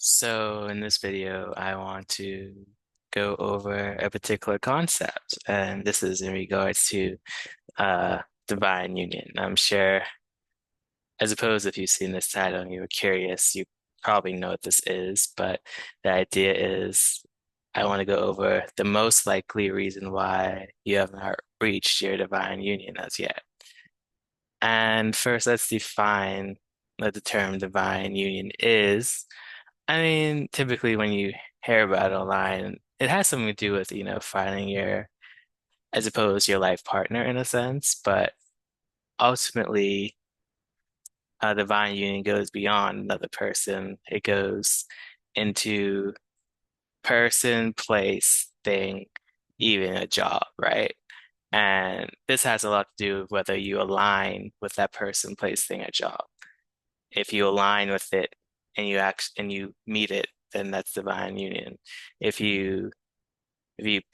So in this video, I want to go over a particular concept, and this is in regards to divine union. I'm sure, I suppose if you've seen this title and you were curious, you probably know what this is, but the idea is I want to go over the most likely reason why you have not reached your divine union as yet. And first, let's define what the term divine union is. I mean, typically when you hear about it online, it has something to do with, finding I suppose, your life partner in a sense, but ultimately, divine union goes beyond another person. It goes into person, place, thing, even a job, right? And this has a lot to do with whether you align with that person, place, thing, or job. If you align with it and you meet it, then that's divine union. If you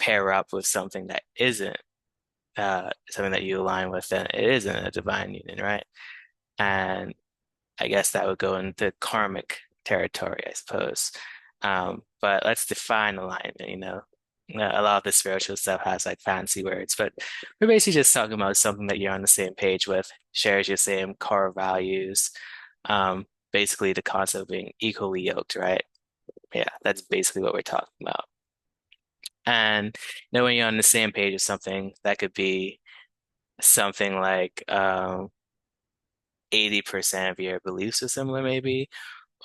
pair up with something that isn't something that you align with, then it isn't a divine union, right? And I guess that would go into karmic territory, I suppose. But let's define alignment, A lot of the spiritual stuff has like fancy words, but we're basically just talking about something that you're on the same page with, shares your same core values. Basically the concept of being equally yoked, right? Yeah, that's basically what we're talking about. And when you're on the same page with something, that could be something like 80% of your beliefs are similar, maybe,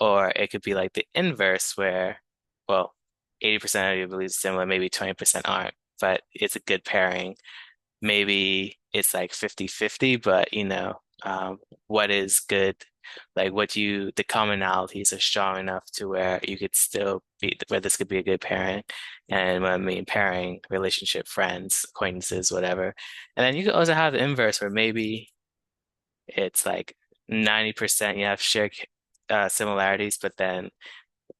or it could be like the inverse where, well, 80% of your beliefs are similar, maybe 20% aren't, but it's a good pairing. Maybe it's like 50-50, but what is good, like the commonalities are strong enough to where you could still be, where this could be a good pairing. And when I mean pairing, relationship, friends, acquaintances, whatever. And then you could also have the inverse where maybe it's like 90% you have shared similarities, but then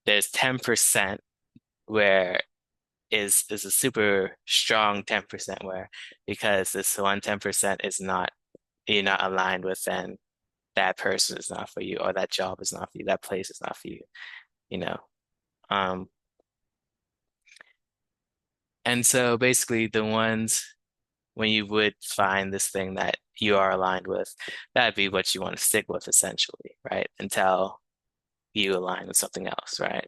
there's 10% where is a super strong 10% where because this one 10% is not you're not aligned with, then that person is not for you, or that job is not for you, that place is not for you, you know. Um, and so basically the ones when you would find this thing that you are aligned with, that'd be what you want to stick with essentially, right? Until you align with something else, right?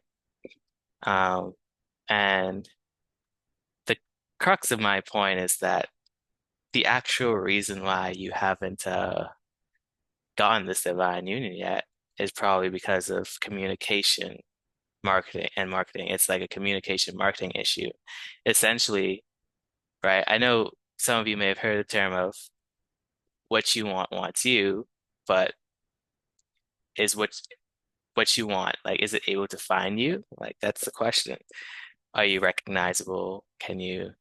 Um, and the crux of my point is that the actual reason why you haven't gotten this divine union yet is probably because of communication, marketing. It's like a communication marketing issue. Essentially, right? I know some of you may have heard the term of what you want wants you, but is what you want, like, is it able to find you? Like, that's the question. Are you recognizable? Do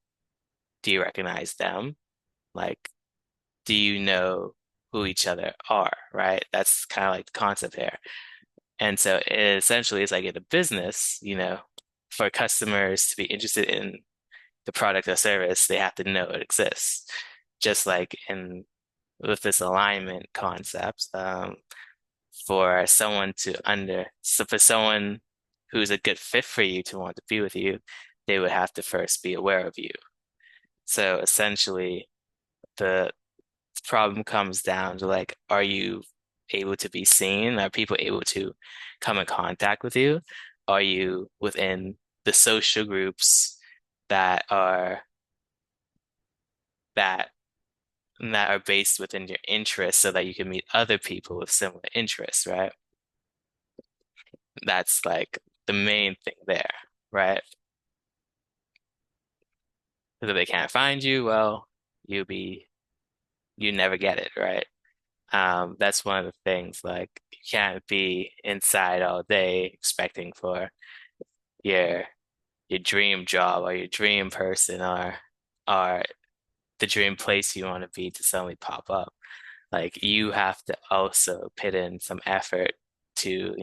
you recognize them? Like, do you know who each other are, right? That's kind of like the concept here. And so it essentially is like in a business, for customers to be interested in the product or service, they have to know it exists. Just like in with this alignment concept, for someone who's a good fit for you to want to be with you, they would have to first be aware of you. So essentially, the problem comes down to like, are you able to be seen? Are people able to come in contact with you? Are you within the social groups that are that that are based within your interests so that you can meet other people with similar interests, right? That's like the main thing there, right? Because if they can't find you, well, you be you never get it, right? That's one of the things, like you can't be inside all day expecting for your your dream job or your dream person or the dream place you want to be to suddenly pop up. Like you have to also put in some effort to,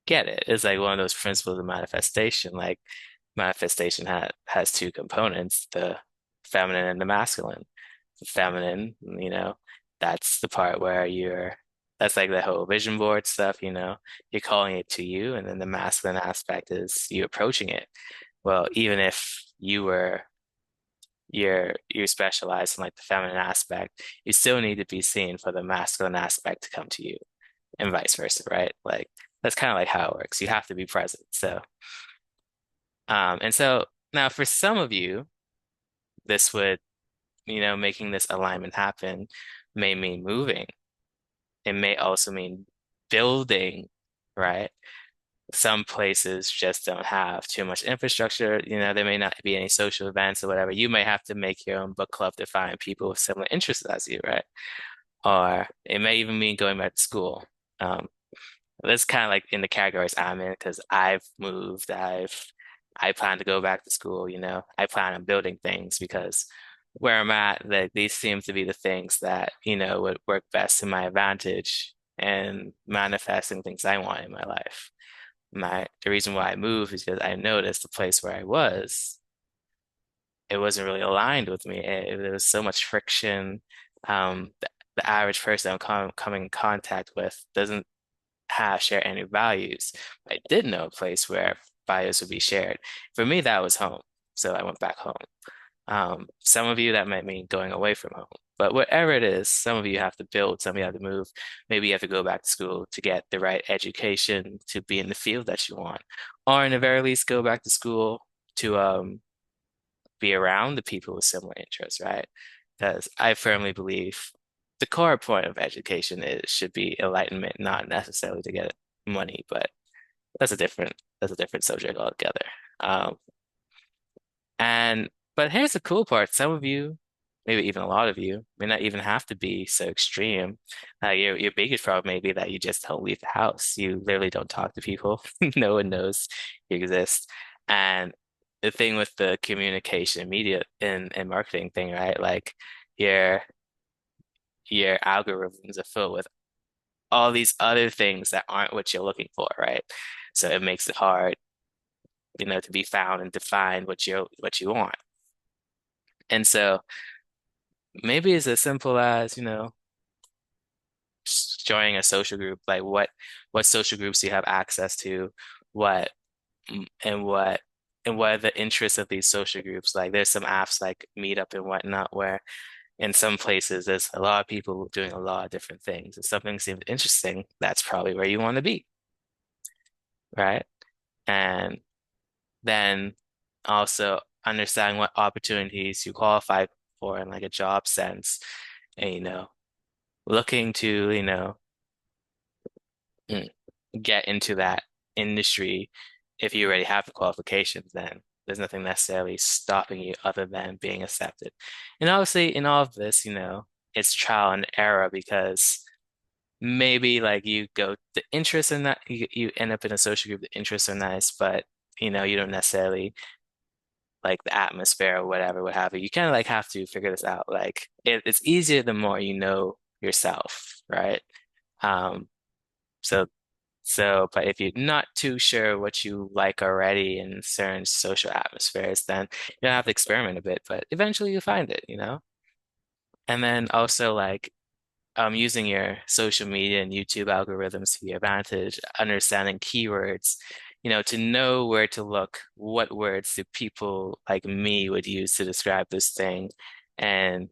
get it. It's like one of those principles of manifestation. Like manifestation has two components, the feminine and the masculine. The feminine, that's the part where you're That's like the whole vision board stuff, you're calling it to you, and then the masculine aspect is you approaching it. Well, even if you're specialized in like the feminine aspect, you still need to be seen for the masculine aspect to come to you, and vice versa, right? Like that's kind of like how it works. You have to be present. So now for some of you, this would, making this alignment happen may mean moving. It may also mean building, right? Some places just don't have too much infrastructure. There may not be any social events or whatever. You may have to make your own book club to find people with similar interests as you, right? Or it may even mean going back to school. Um, that's kind of like in the categories I'm in because I've moved. I plan to go back to school, I plan on building things because where I'm at, that these seem to be the things that, would work best to my advantage and manifesting things I want in my life. The reason why I moved is because I noticed the place where I was, it wasn't really aligned with me. There was so much friction. The average person I'm coming in contact with doesn't share any values. I did know a place where values would be shared. For me, that was home. So I went back home. Some of you that might mean going away from home. But whatever it is, some of you have to build, some of you have to move. Maybe you have to go back to school to get the right education to be in the field that you want. Or in the very least, go back to school to be around the people with similar interests, right? Because I firmly believe the core point of education should be enlightenment, not necessarily to get money, but that's a different subject altogether. Um, and but here's the cool part. Some of you, maybe even a lot of you, may not even have to be so extreme. Your biggest problem may be that you just don't leave the house. You literally don't talk to people. No one knows you exist. And the thing with the communication, media, and marketing thing, right? Like your your algorithms are filled with all these other things that aren't what you're looking for, right? So it makes it hard, to be found and define what you want. And so maybe it's as simple as, joining a social group, like what social groups do you have access to, what and what are the interests of these social groups. Like there's some apps like Meetup and whatnot where in some places there's a lot of people doing a lot of different things. If something seems interesting, that's probably where you want to be, right? And then also understanding what opportunities you qualify for in like a job sense and looking to mm, get into that industry. If you already have the qualifications, then there's nothing necessarily stopping you other than being accepted. And obviously in all of this, it's trial and error because maybe like you go the interests in that you end up in a social group, the interests are nice, but you don't necessarily like the atmosphere or whatever, what have you. You kind of like have to figure this out. Like it's easier the more you know yourself, right? Um, so but if you're not too sure what you like already in certain social atmospheres, then you have to experiment a bit, but eventually you find it. And then also like using your social media and YouTube algorithms to your advantage, understanding keywords, to know where to look, what words do people like me would use to describe this thing, and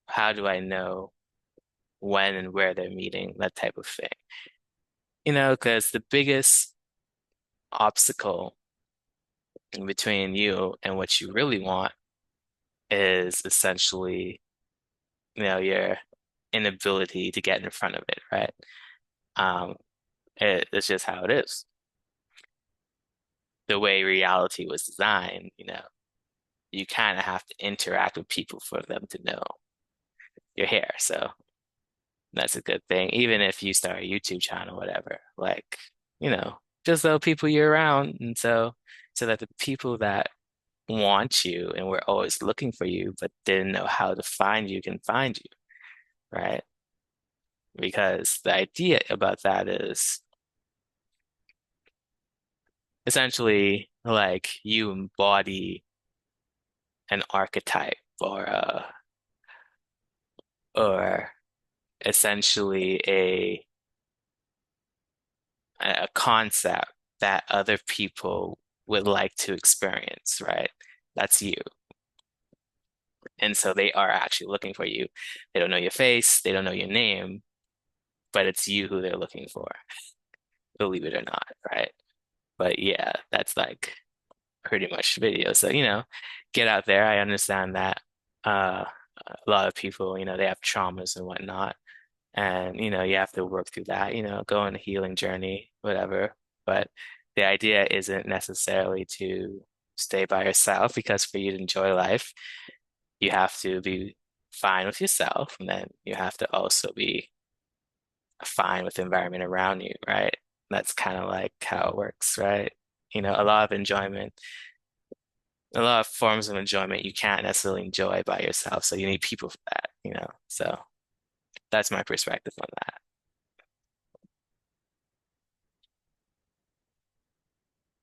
how do I know when and where they're meeting, that type of thing. Because the biggest obstacle between you and what you really want is essentially, your inability to get in front of it, right? Um, it's just how it is. The way reality was designed, you kind of have to interact with people for them to know you're here. So that's a good thing. Even if you start a YouTube channel, whatever, like, just so people you're around. And so that the people that want you and were always looking for you, but didn't know how to find you can find you, right? Because the idea about that is essentially like you embody an archetype or essentially a concept that other people would like to experience, right? That's you. And so they are actually looking for you. They don't know your face, they don't know your name, but it's you who they're looking for, believe it or not, right? But yeah, that's like pretty much video. So, get out there. I understand that a lot of people, they have traumas and whatnot. And, you have to work through that, go on a healing journey, whatever. But the idea isn't necessarily to stay by yourself because for you to enjoy life, you have to be fine with yourself. And then you have to also be fine with the environment around you, right? That's kind of like how it works, right? A lot of enjoyment, a lot of forms of enjoyment you can't necessarily enjoy by yourself. So you need people for that. So that's my perspective on that.